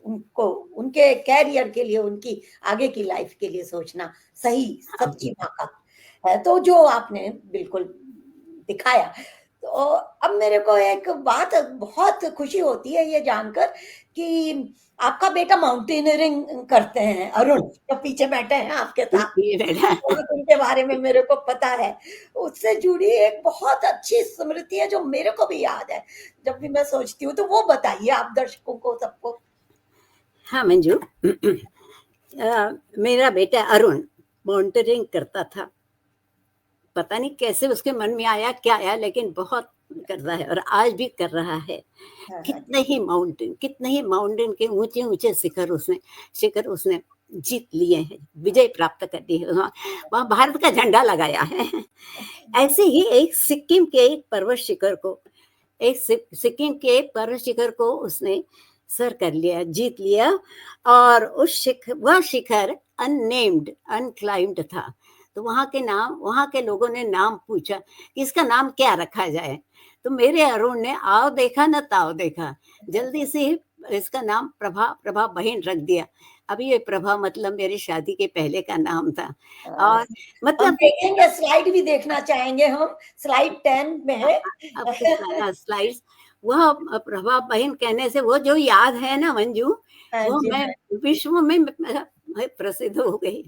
उनको उनके कैरियर के लिए, उनकी आगे की लाइफ के लिए सोचना सही सच्ची माँ का है। तो जो आपने बिल्कुल दिखाया। तो अब मेरे को एक बात बहुत खुशी होती है ये जानकर कि आपका बेटा माउंटेनियरिंग करते हैं, अरुण जो पीछे बैठे हैं आपके साथ, उनके बारे में मेरे को पता है। उससे जुड़ी एक बहुत अच्छी स्मृति है जो मेरे को भी याद है जब भी मैं सोचती हूँ, तो वो बताइए आप दर्शकों को, सबको। हाँ मंजू, मेरा बेटा अरुण माउंटेनियरिंग करता था। पता नहीं कैसे उसके मन में आया, क्या आया, लेकिन बहुत कर रहा है, और आज भी कर रहा है। कितने ही माउंटेन के ऊंचे ऊंचे शिखर उसने जीत लिए हैं, विजय प्राप्त कर ली है, वहाँ भारत का झंडा लगाया है। ऐसे ही एक सिक्किम के एक पर्वत शिखर को उसने सर कर लिया, जीत लिया। और वह शिखर अननेम्ड, अनक्लाइम्ड था। तो वहाँ के लोगों ने नाम पूछा कि इसका नाम क्या रखा जाए। तो मेरे अरुण ने आओ देखा न ताओ देखा, जल्दी से इसका नाम प्रभा बहन रख दिया। अभी ये प्रभा मतलब मेरी शादी के पहले का नाम था। और मतलब देखेंगे, स्लाइड भी देखना चाहेंगे हम, स्लाइड 10 में है। स्लाइड्स, वह प्रभा बहन कहने से वो जो याद है ना मंजू, वो मैं विश्व में प्रसिद्ध हो गई।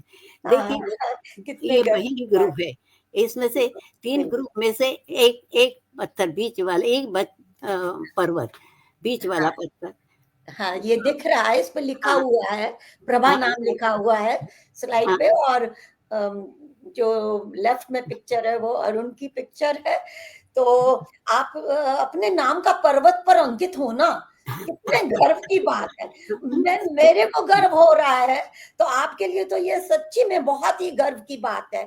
देखिए ये वही ग्रुप है, इसमें से 3 ग्रुप में से एक पत्थर बीच वाला, एक पर्वत बीच वाला पत्थर। हाँ, ये दिख रहा है, इस पे लिखा हुआ है, प्रभा नाम लिखा हुआ है स्लाइड पे। और जो लेफ्ट में पिक्चर है वो अरुण की पिक्चर है। तो आप अपने नाम का पर्वत पर अंकित होना कितने गर्व की बात है। मेरे को गर्व हो रहा है, तो आपके लिए तो ये सच्ची में बहुत ही गर्व की बात है।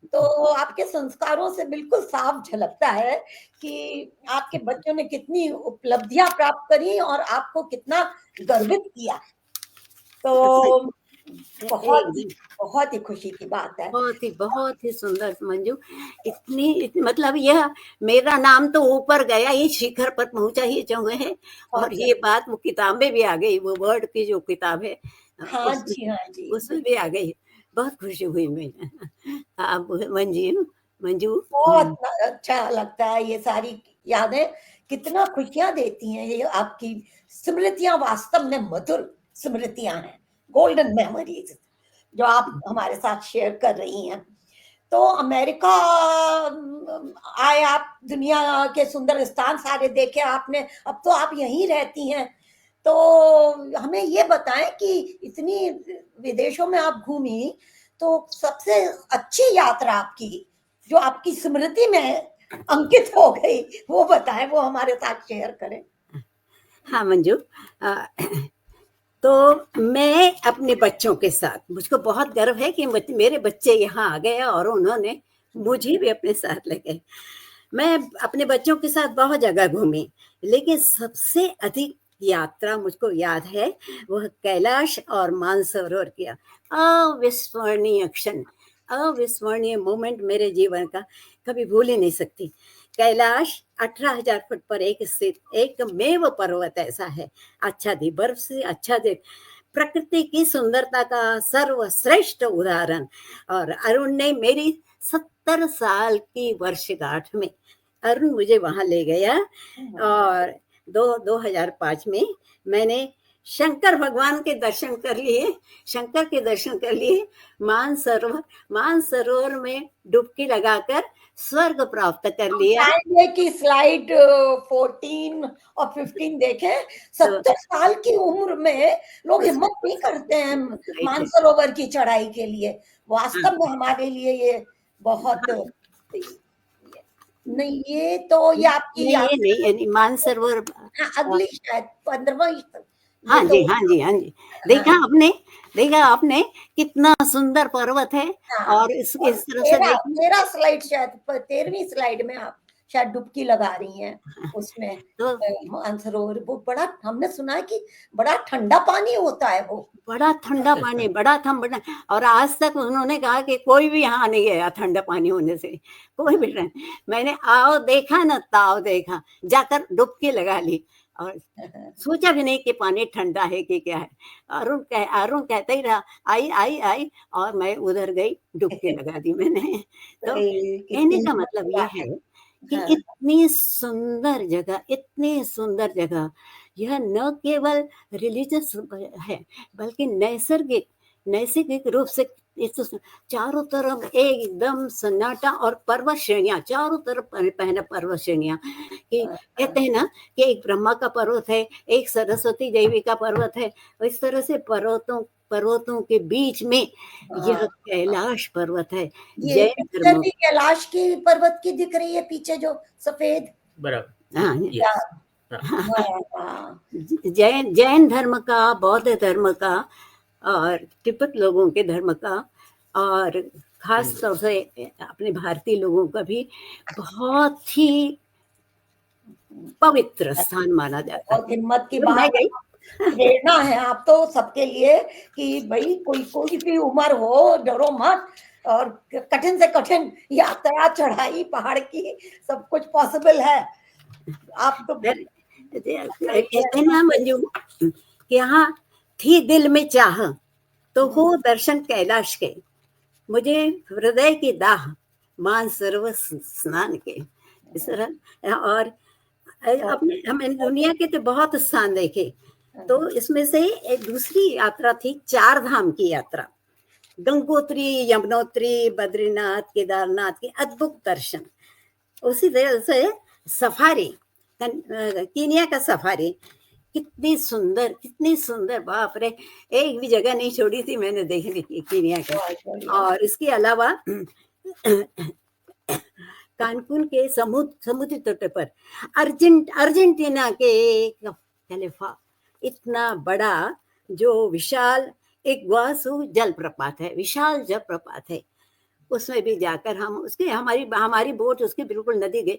तो आपके संस्कारों से बिल्कुल साफ झलकता है कि आपके बच्चों ने कितनी उपलब्धियां प्राप्त करी और आपको कितना गर्वित किया। तो बहुत ही खुशी की बात है। बहुत ही सुंदर मंजू। इतनी मतलब यह मेरा नाम तो ऊपर गया, ये शिखर पर पहुंचा ही चुके हैं। और ये बात वो किताब में भी आ गई, वो वर्ड की जो किताब है, हाँ जी, हाँ जी, उसमें भी आ गई। बहुत खुशी हुई मुझे। आप मंजू बहुत अच्छा लगता है ये सारी यादें, कितना खुशियां देती हैं ये आपकी स्मृतियां, वास्तव में मधुर स्मृतियां हैं, गोल्डन मेमोरीज जो आप हमारे साथ शेयर कर रही हैं। तो अमेरिका आए आप, दुनिया के सुंदर स्थान सारे देखे आपने, अब तो आप यहीं रहती हैं। तो हमें ये बताएं कि इतनी विदेशों में आप घूमी, तो सबसे अच्छी यात्रा आपकी जो आपकी स्मृति में अंकित हो गई, वो बताएं, वो हमारे साथ शेयर करें। हाँ मंजू, तो मैं अपने बच्चों के साथ, मुझको बहुत गर्व है कि मेरे बच्चे यहाँ आ गए और उन्होंने मुझे भी अपने साथ ले गए। मैं अपने बच्चों के साथ बहुत जगह घूमी, लेकिन सबसे अधिक यात्रा मुझको याद है वह कैलाश और मानसरोवर किया। अविस्मरणीय क्षण, अविस्मरणीय मोमेंट मेरे जीवन का, कभी भूल ही नहीं सकती। कैलाश 18,000 फुट पर एक स्थित एकमेव पर्वत ऐसा है, आच्छादित बर्फ से आच्छादित, प्रकृति की सुंदरता का सर्वश्रेष्ठ उदाहरण। और अरुण ने मेरी 70 साल की वर्षगांठ में अरुण मुझे वहां ले गया और 2005 में मैंने शंकर भगवान के दर्शन कर लिए, शंकर के दर्शन कर लिए, मानसरोवर में डुबकी लगाकर स्वर्ग प्राप्त कर लिया। की स्लाइड 14 और 15 देखें, 70 साल की उम्र में लोग हिम्मत नहीं करते हैं मानसरोवर की चढ़ाई के लिए। वास्तव में हमारे लिए ये बहुत नहीं, ये तो ये आपकी नहीं मानसरोवर अगली शायद 15वां। हाँ जी, देखा आपने कितना सुंदर पर्वत है। और इस तरह से 13 स्लाइड, शायद 13वीं स्लाइड में आप शायद डुबकी लगा रही हैं उसमें। तो मानसरोवर वो बड़ा, हमने सुना है कि बड़ा ठंडा पानी होता है, वो बड़ा ठंडा पानी, बड़ा ठंडा। और आज तक उन्होंने कहा कि कोई भी यहाँ नहीं गया ठंडा पानी होने से, कोई भी नहीं। मैंने आओ देखा ना ताव देखा, जाकर डुबकी लगा ली और सोचा भी नहीं कि पानी ठंडा है कि क्या है। अरुण कहता ही रहा आई आई आई, और मैं उधर गई, डुबकी लगा दी मैंने। तो कहने का मतलब ये है कि इतनी सुंदर जगह, इतनी सुंदर जगह, यह न केवल रिलीजियस है बल्कि नैसर्गिक रूप से चारों तरफ एकदम सन्नाटा और पर्वत श्रेणियां, चारों तरफ पहले पर्वत श्रेणियां कि कहते हैं ना कि एक ब्रह्मा का पर्वत है, एक सरस्वती देवी का पर्वत है। इस तरह से पर्वतों के बीच में यह कैलाश पर्वत है। जैन धर्म की कैलाश की पर्वत की दिख रही है पीछे जो सफेद, जैन धर्म का, बौद्ध धर्म का और तिब्बत लोगों के धर्म का, और खास तौर से अपने भारतीय लोगों का भी बहुत ही पवित्र स्थान माना जाता है। और हिम्मत की बात, प्रेरणा है आप तो सबके लिए कि भाई कोई भी उम्र हो, डरो मत, और कठिन से कठिन यात्रा, चढ़ाई पहाड़ की, सब कुछ पॉसिबल है। आप तो कहते हैं ना मंजू कि यहाँ थी दिल में चाह तो हो दर्शन कैलाश के, मुझे हृदय की दाह मानसरोवर स्नान के। इस तरह और अपने हमने दुनिया के तो बहुत स्थान देखे, तो इसमें से एक दूसरी यात्रा थी 4 धाम की यात्रा, गंगोत्री, यमुनोत्री, बद्रीनाथ, केदारनाथ के अद्भुत दर्शन। उसी तरह से सफारी, कीनिया का सफारी, कितनी सुंदर, बाप रे, एक भी जगह नहीं छोड़ी थी मैंने देखने की कीनिया का। और इसके अलावा कानकुन के समुद्री तट पर अर्जेंटीना के कैलिफा, इतना बड़ा जो विशाल एक ग्वासू जलप्रपात है, विशाल जलप्रपात है, उसमें भी जाकर हम उसके हमारी बोट उसके बिल्कुल नदी गई,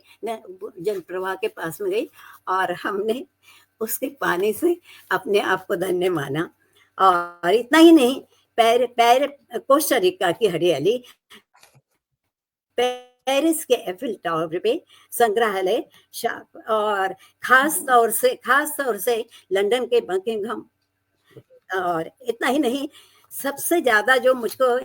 जल प्रवाह के पास में गई, और हमने उसके पानी से अपने आप को धन्य माना। और इतना ही नहीं, पैर कोस्टा रिका की हरियाली, पेरिस के एफिल टावर पे संग्रहालय, और खास तौर से लंदन के बकिंघम। और इतना ही नहीं, सबसे ज्यादा जो मुझको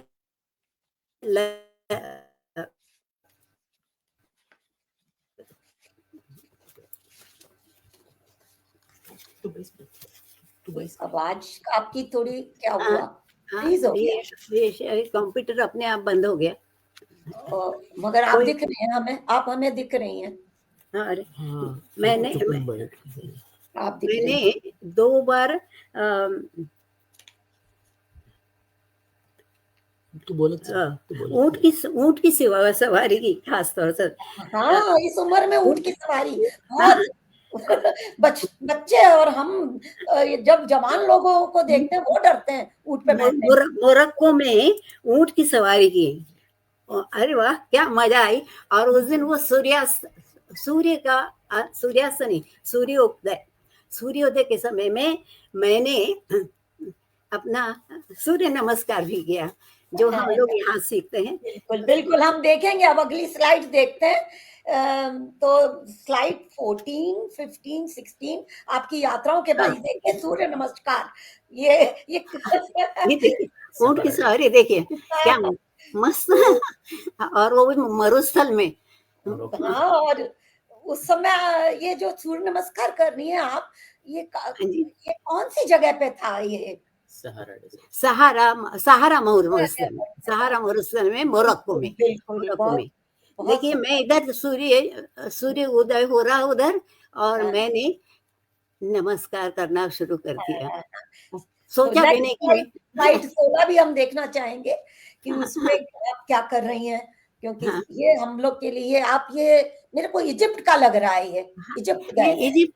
आवाज आपकी थोड़ी क्या हाँ, हुआ? हाँ, फ्रीज हो गया। ये कंप्यूटर अपने आप बंद हो गया। मगर आप कोई दिख रही हैं हमें, आप हमें दिख रही हैं। हाँ, अरे हाँ, मैंने आप दिख रही हैं। मैंने 2 बार ऊँट की सवारी की, खास तौर से। हाँ, इस उम्र में ऊँट की सवारी हाँ, बहुत बच्चे और हम जब जवान लोगों को देखते हैं वो डरते हैं ऊँट पे बैठने में। मोरक्को में ऊँट की सवारी की। अरे वाह, क्या मजा आई। और उस दिन वो सूर्यास्त नहीं, सूर्योदय के समय में मैंने अपना सूर्य नमस्कार भी किया, जो हम लोग यहाँ सीखते हैं। बिल्कुल, बिल्कुल हम देखेंगे। अब अगली स्लाइड देखते हैं। तो स्लाइड 14, 15, 16 आपकी यात्राओं के बाद देखिए सूर्य नमस्कार। ये ये देखिए ऊँट की सवारी, देखिए क्या मस्त। और वो भी मरुस्थल में। हाँ, और उस समय ये जो सूर्य नमस्कार कर रही हैं आप, ये कौन सी जगह पे था ये? सहारा मरुस्थल में, मोरक्को में। बिल्कुल, बहुत देखिए मैं इधर सूर्य उदय हो रहा उधर, और मैंने नमस्कार करना शुरू कर दिया। सोचा भी नहीं कि स्लाइड 16 भी हम देखना चाहेंगे कि उसमें आप क्या कर रही हैं, क्योंकि ये हम लोग के लिए आप ये मेरे को इजिप्ट का लग रहा है। ये इजिप्ट गए हैं। इजिप्ट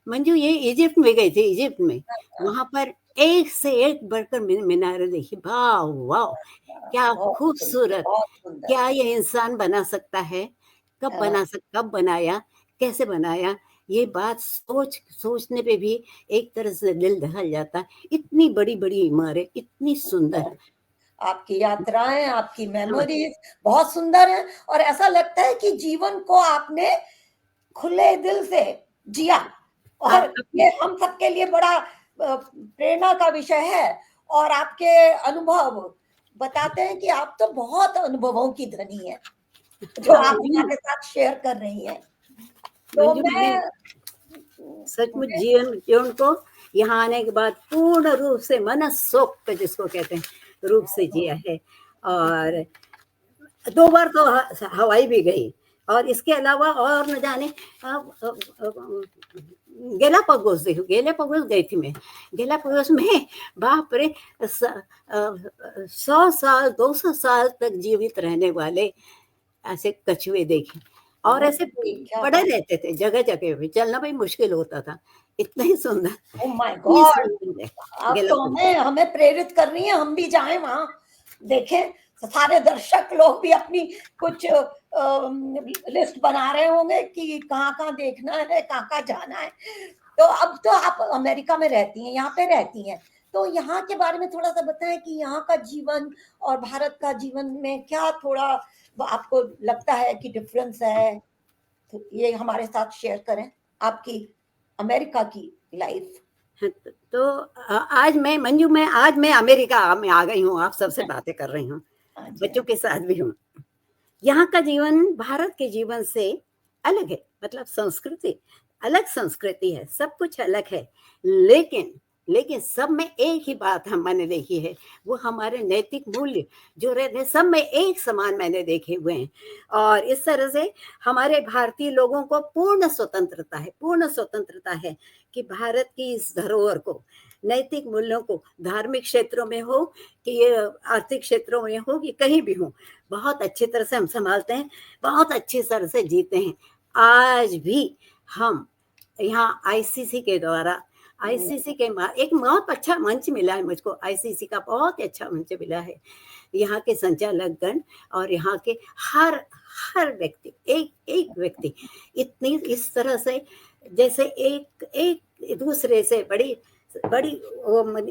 मंजू, ये इजिप्ट में गए थे। इजिप्ट में वहां पर एक से एक बढ़कर मीनारे देखी। वाह वाह, क्या खूबसूरत। क्या ये इंसान बना सकता है? कब बनाया, कैसे बनाया? ये बात सोचने पे भी एक तरह से दिल दहल जाता है। इतनी बड़ी बड़ी इमारत, इतनी सुंदर। आपकी यात्राएं, आपकी मेमोरीज बहुत सुंदर हैं, और ऐसा लगता है कि जीवन को आपने खुले दिल से जिया, और ये हम सबके लिए बड़ा प्रेरणा का विषय है। और आपके अनुभव बताते हैं कि आप तो बहुत अनुभवों की धनी है, जो आप हमारे साथ शेयर कर रही हैं। तो मैं सचमुच जीवन को यहाँ आने के बाद पूर्ण रूप से मनसोक्त, जिसको कहते हैं, रूप से जिया है। और 2 बार तो हवाई भी गई, और इसके अलावा और न जाने गेलापागोस गई थी मैं। गेलापागोस में बाप रे, 100 साल 200 साल तक जीवित रहने वाले ऐसे कछुए देखे, और ऐसे पड़े रहते थे जगह जगह पे। चलना भी मुश्किल होता था, इतना ही सुंदर। ओह माय गॉड, आप तो हमें प्रेरित कर रही हैं, हम भी जाएं वहां देखें। सारे दर्शक लोग भी अपनी कुछ लिस्ट बना रहे होंगे कि कहाँ देखना है, कहाँ जाना है। तो अब तो आप अमेरिका में रहती हैं, यहाँ पे रहती हैं, तो यहाँ के बारे में थोड़ा सा बताएं कि यहाँ का जीवन और भारत का जीवन में क्या थोड़ा आपको लगता है कि डिफरेंस है, तो ये हमारे साथ शेयर करें आपकी अमेरिका की लाइफ। तो आज मैं अमेरिका में आ गई हूँ, आप सबसे बातें कर रही हूँ, बच्चों के साथ भी हूँ। यहाँ का जीवन भारत के जीवन से अलग है, मतलब अलग संस्कृति है, सब कुछ अलग है। लेकिन सब में एक ही बात मैंने देखी है, वो हमारे नैतिक मूल्य जो रहते सब में एक समान मैंने देखे हुए हैं। और इस तरह से हमारे भारतीय लोगों को पूर्ण स्वतंत्रता है कि भारत की इस धरोहर को, नैतिक मूल्यों को, धार्मिक क्षेत्रों में हो कि ये आर्थिक क्षेत्रों में हो कि कहीं भी हो, बहुत अच्छी तरह से हम संभालते हैं, बहुत अच्छी तरह से जीते हैं। आज भी हम यहाँ आईसीसी के द्वारा, आईसीसी के एक बहुत अच्छा मंच मिला है मुझको, आईसीसी का बहुत अच्छा मंच मिला है। यहाँ के संचालकगण और यहाँ के हर व्यक्ति, एक व्यक्ति इतनी इस तरह से जैसे एक दूसरे से बड़ी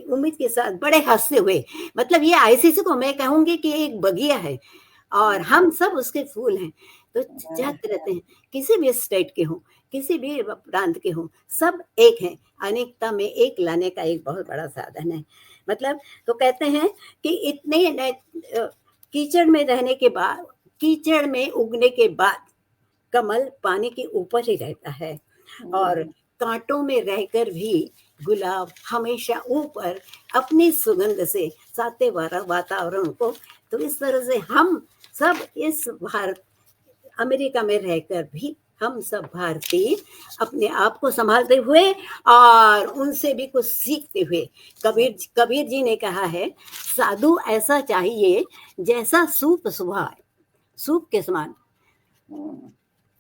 उम्मीद के साथ बड़े हंसते हुए, मतलब ये आईसीसी को मैं कहूंगी कि एक बगिया है और हम सब उसके फूल हैं। तो जाते रहते हैं, किसी भी स्टेट के हों, किसी भी प्रांत के हों, सब एक हैं। अनेकता में एक लाने का एक बहुत बड़ा साधन है। मतलब तो कहते हैं कि इतने कीचड़ में रहने के बाद, कीचड़ में उगने के बाद कमल पानी के ऊपर ही रहता है, और कांटों में रहकर भी गुलाब हमेशा ऊपर अपनी सुगंध से साते वातावरण को। तो इस तरह से हम सब इस भारत अमेरिका में रहकर भी हम सब भारतीय अपने आप को संभालते हुए और उनसे भी कुछ सीखते हुए, कबीर जी ने कहा है, साधु ऐसा चाहिए जैसा सूप सुभाए, सूप के समान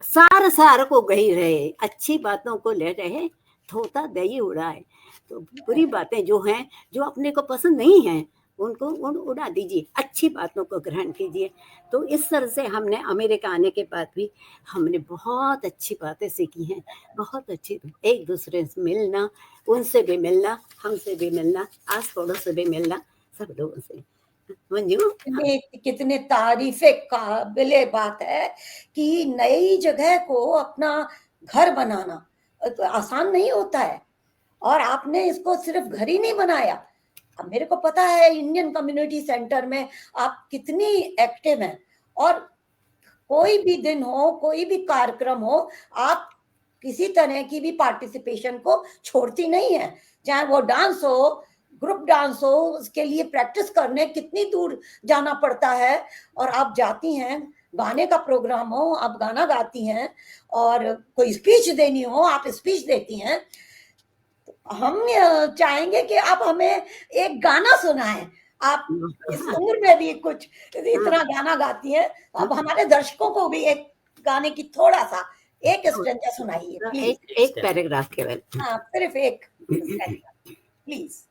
सार सार को गही रहे, अच्छी बातों को ले रहे, थोता दही उड़ाए। तो बुरी बातें जो हैं, जो अपने को पसंद नहीं हैं, उनको उड़ा दीजिए, अच्छी बातों को ग्रहण कीजिए। तो इस तरह से हमने अमेरिका आने के बाद भी हमने बहुत अच्छी बातें सीखी हैं, बहुत अच्छी, एक दूसरे से मिलना, उनसे भी मिलना, हमसे भी मिलना, आस पड़ोस से भी मिलना, सब लोगों से। मंजू, कितने तारीफे काबिले बात है कि नई जगह को अपना घर बनाना आसान नहीं होता है, और आपने इसको सिर्फ घर ही नहीं बनाया। अब मेरे को पता है इंडियन कम्युनिटी सेंटर में आप कितनी एक्टिव हैं, और कोई भी दिन हो, कोई भी कार्यक्रम हो, आप किसी तरह की भी पार्टिसिपेशन को छोड़ती नहीं है, चाहे वो डांस हो, ग्रुप डांस हो, उसके लिए प्रैक्टिस करने कितनी दूर जाना पड़ता है, और आप जाती हैं। गाने का प्रोग्राम हो, आप गाना गाती हैं, और कोई स्पीच देनी हो, आप स्पीच देती हैं। हम चाहेंगे कि आप हमें एक गाना सुनाएं। आप इस उम्र में भी कुछ इतना गाना गाती हैं, अब हमारे दर्शकों को भी एक गाने की थोड़ा सा एक स्टैंजा सुनाइए प्लीज। एक पैराग्राफ केवल। हाँ, सिर्फ एक प्लीज।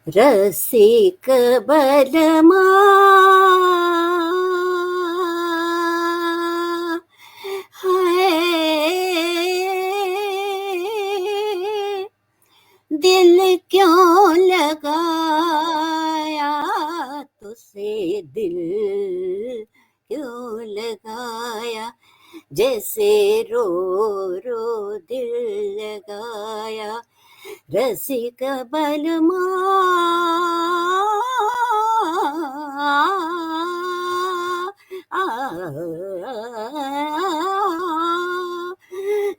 रसिक बलमा दिल क्यों लगाया तुझसे, दिल क्यों लगाया, जैसे रो रो दिल लगाया, रसिक बलमा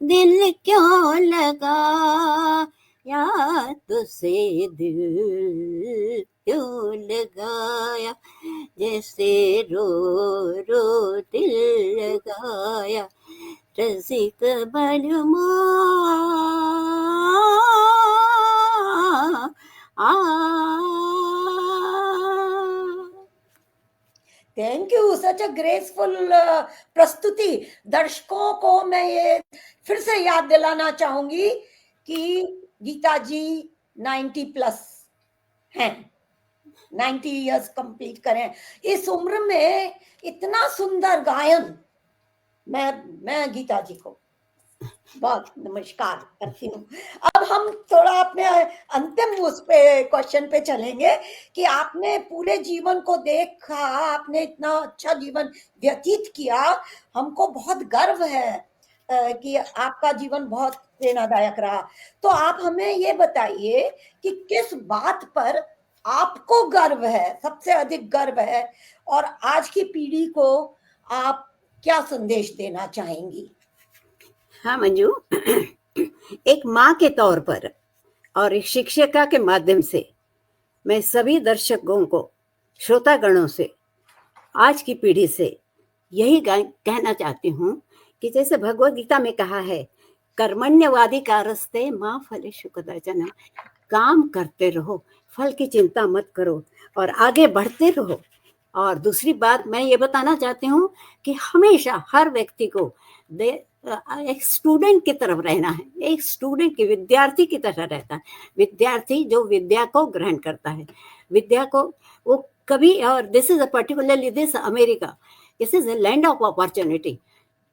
दिल क्यों लगाया तुझसे, दिल क्यों लगाया, जैसे रो रो दिल लगाया, रसिक बलमा। Thank you, such a graceful प्रस्तुति। दर्शकों को मैं ये फिर से याद दिलाना चाहूंगी कि गीता जी 90 प्लस हैं, 90 इयर्स कंप्लीट करें। इस उम्र में इतना सुंदर गायन, मैं गीता जी को बहुत नमस्कार करती हूँ। अब हम थोड़ा अपने अंतिम उस पे क्वेश्चन पे चलेंगे कि आपने पूरे जीवन को देखा, आपने इतना अच्छा जीवन व्यतीत किया, हमको बहुत गर्व है कि आपका जीवन बहुत प्रेरणादायक रहा। तो आप हमें ये बताइए कि किस बात पर आपको गर्व है, सबसे अधिक गर्व है, और आज की पीढ़ी को आप क्या संदेश देना चाहेंगी? हाँ मंजू, एक माँ के तौर पर और एक शिक्षिका के माध्यम से मैं सभी दर्शकों को, श्रोतागणों से, आज की पीढ़ी से यही कहना चाहती हूँ कि जैसे भगवद गीता में कहा है, कर्मण्यवादी कारस्ते माँ फलेषु कदाचन, काम करते रहो, फल की चिंता मत करो और आगे बढ़ते रहो। और दूसरी बात मैं ये बताना चाहती हूँ कि हमेशा हर व्यक्ति को एक स्टूडेंट की तरफ रहना है, एक स्टूडेंट की, विद्यार्थी की तरह रहता है। विद्यार्थी जो विद्या को ग्रहण करता है, विद्या को वो कभी, और this is particularly this America, this is a land of opportunity.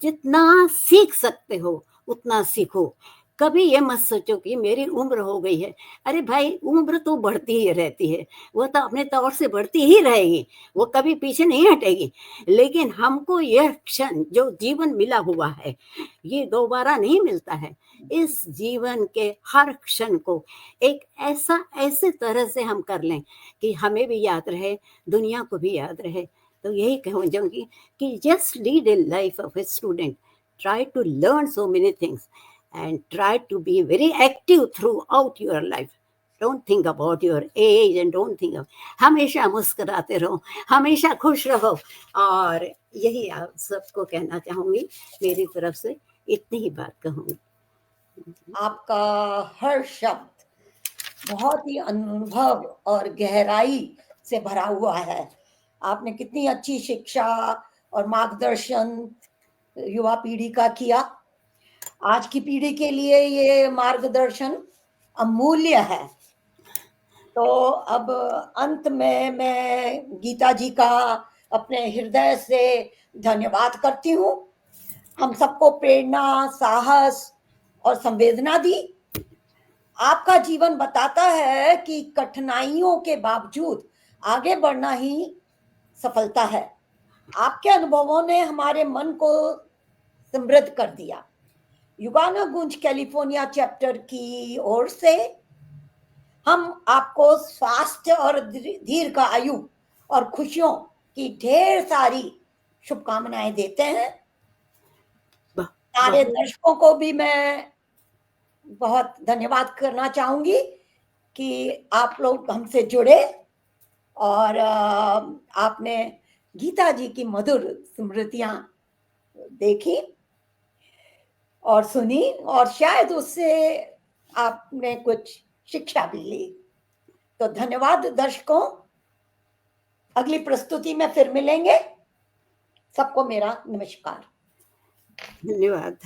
जितना सीख सकते हो उतना सीखो। कभी ये मत सोचो कि मेरी उम्र हो गई है। अरे भाई, उम्र तो बढ़ती ही रहती है, वो तो अपने तौर से बढ़ती ही रहेगी, वो कभी पीछे नहीं हटेगी। लेकिन हमको यह क्षण जो जीवन मिला हुआ है, ये दोबारा नहीं मिलता है। इस जीवन के हर क्षण को एक ऐसे तरह से हम कर लें कि हमें भी याद रहे, दुनिया को भी याद रहे। तो यही कहूँगी कि just lead a life of a student, try to learn so many things and try to be very active throughout your life. Don't think about your age and don't think of, हमेशा मुस्कुराते रहो, हमेशा खुश रहो। और यही आप सबको कहना चाहूँगी, मेरी तरफ से इतनी ही बात कहूँगी। आपका हर शब्द बहुत ही अनुभव और गहराई से भरा हुआ है। आपने कितनी अच्छी शिक्षा और मार्गदर्शन युवा पीढ़ी का किया। आज की पीढ़ी के लिए ये मार्गदर्शन अमूल्य है। तो अब अंत में मैं गीता जी का अपने हृदय से धन्यवाद करती हूँ। हम सबको प्रेरणा, साहस और संवेदना दी। आपका जीवन बताता है कि कठिनाइयों के बावजूद आगे बढ़ना ही सफलता है। आपके अनुभवों ने हमारे मन को समृद्ध कर दिया। युगानुगूंज कैलिफोर्निया चैप्टर की ओर से हम आपको स्वास्थ्य और दीर्घ आयु और खुशियों की ढेर सारी शुभकामनाएं देते हैं। सारे दर्शकों को भी मैं बहुत धन्यवाद करना चाहूंगी कि आप लोग हमसे जुड़े और आपने गीता जी की मधुर स्मृतियां देखी और सुनी और शायद उससे आपने कुछ शिक्षा भी ली। तो धन्यवाद दर्शकों। अगली प्रस्तुति में फिर मिलेंगे। सबको मेरा नमस्कार। धन्यवाद।